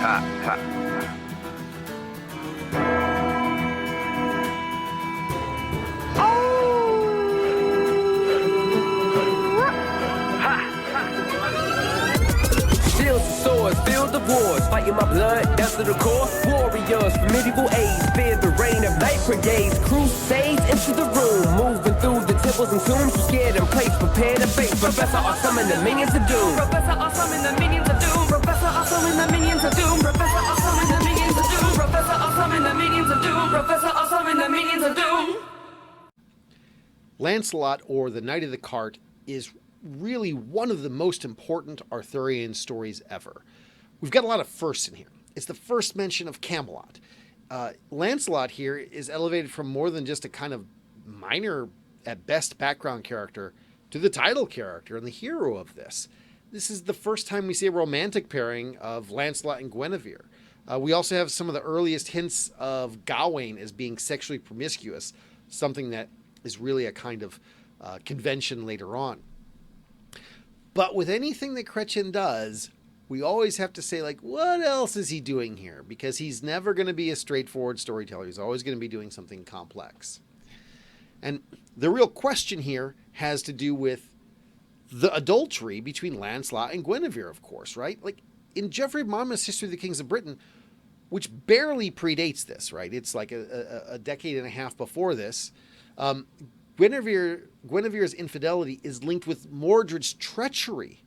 Shields and swords, field of wars, fighting my blood down to the core. Warriors from medieval age, fear the reign of night brigades. Crusades enter the room, moving through the temples and tombs. Scared and placed, prepare to face Professor Awesome and the minions of doom. Professor Awesome and the minions of doom. Professor Awesome and the minions of doom. Professor Awesome and the minions of doom. Professor Awesome and the minions of doom. Professor Awesome and the minions of doom. Lancelot, or the Knight of the Cart, is really one of the most important Arthurian stories ever. We've got a lot of firsts in here. It's the first mention of Camelot. Lancelot here is elevated from more than just a kind of minor, at best, background character to the title character and the hero of this. This is the first time we see a romantic pairing of Lancelot and Guinevere. We also have some of the earliest hints of Gawain as being sexually promiscuous, something that is really a kind of convention later on. But with anything that Chretien does, we always have to say, like, what else is he doing here? Because he's never going to be a straightforward storyteller. He's always going to be doing something complex. And the real question here has to do with the adultery between Lancelot and Guinevere, of course, right? Like, in Geoffrey Monmouth's History of the Kings of Britain, which barely predates this, right? It's like a decade and a half before this. Guinevere's infidelity is linked with Mordred's treachery.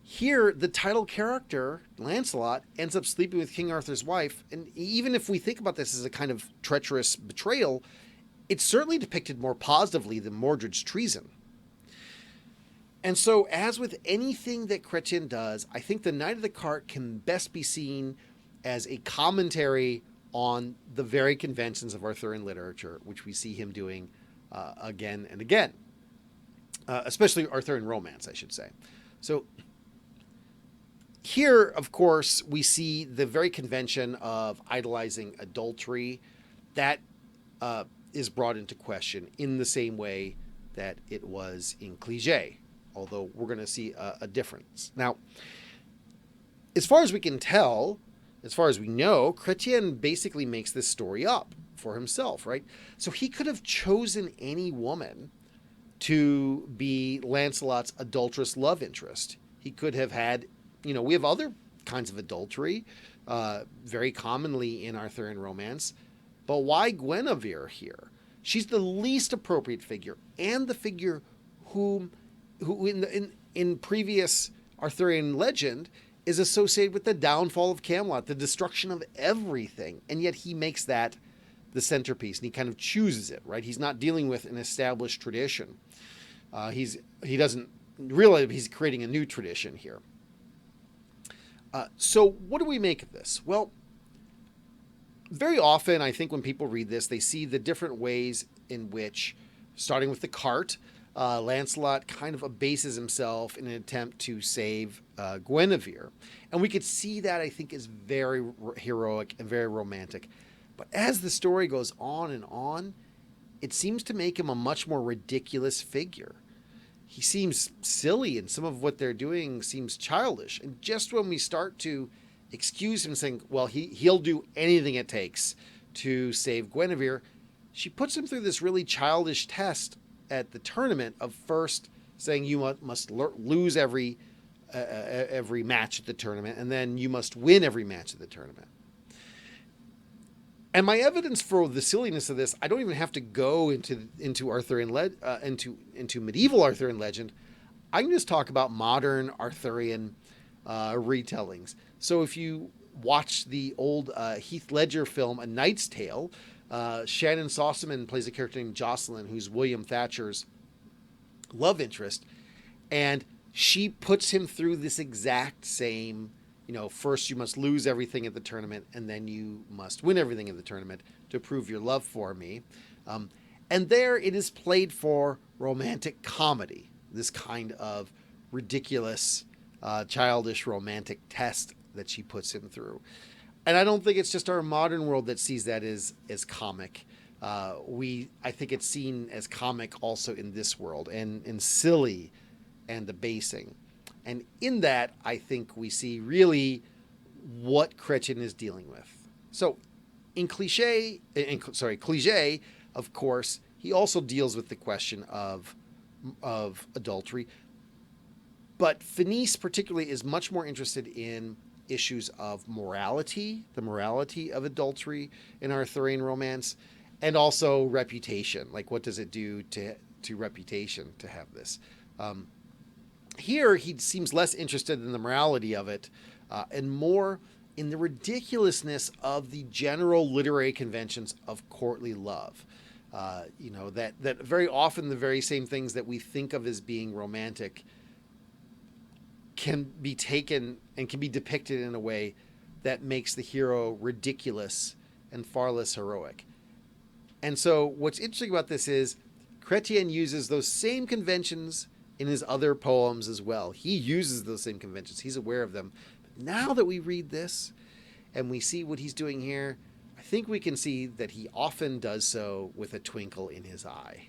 Here, the title character, Lancelot, ends up sleeping with King Arthur's wife, and even if we think about this as a kind of treacherous betrayal, it's certainly depicted more positively than Mordred's treason. And so, as with anything that Chretien does, I think the Knight of the Cart can best be seen as a commentary on the very conventions of Arthurian literature, which we see him doing again and again, especially Arthurian romance, I should say. So here, of course, we see the very convention of idolizing adultery that is brought into question in the same way that it was in Cliché, although we're going to see a difference. Now, as far as we can tell, as far as we know, Chretien basically makes this story up for himself, right? So he could have chosen any woman to be Lancelot's adulterous love interest. He could have had, we have other kinds of adultery, very commonly in Arthurian romance, but why Guinevere here? She's the least appropriate figure, and the figure who in previous Arthurian legend is associated with the downfall of Camelot, the destruction of everything, and yet he makes that the centerpiece, and he kind of chooses it, right? He's not dealing with an established tradition. He doesn't realize he's creating a new tradition here. So what do we make of this? Well, very often, I think when people read this, they see the different ways in which, starting with the cart, Lancelot kind of abases himself in an attempt to save Guinevere. And we could see that, I think, is very heroic and very romantic. But as the story goes on and on, it seems to make him a much more ridiculous figure. He seems silly, and some of what they're doing seems childish. And just when we start to excuse him, saying, well, he'll do anything it takes to save Guinevere, she puts him through this really childish test at the tournament of first saying you must lose every match at the tournament, and then you must win every match at the tournament. And my evidence for the silliness of this, I don't even have to go into Arthurian into medieval Arthurian legend. I can just talk about modern Arthurian retellings. So if you watch the old Heath Ledger film A Knight's Tale, Shannon Sossamon plays a character named Jocelyn, who's William Thatcher's love interest, and she puts him through this exact same, first you must lose everything at the tournament, and then you must win everything at the tournament to prove your love for me. And there it is played for romantic comedy, this kind of ridiculous, childish romantic test that she puts him through. And I don't think it's just our modern world that sees that as comic. I think it's seen as comic also in this world, and silly and debasing. And in that, I think we see really what Chretien is dealing with. So Clige, of course, he also deals with the question of adultery. But Finis particularly is much more interested in issues of morality, the morality of adultery in Arthurian romance, and also reputation. Like, what does it do to reputation to have this? Here, he seems less interested in the morality of it and more in the ridiculousness of the general literary conventions of courtly love. That very often the very same things that we think of as being romantic can be taken and can be depicted in a way that makes the hero ridiculous and far less heroic. And so what's interesting about this is Chretien uses those same conventions in his other poems as well. He uses those same conventions. He's aware of them. But now that we read this and we see what he's doing here, I think we can see that he often does so with a twinkle in his eye.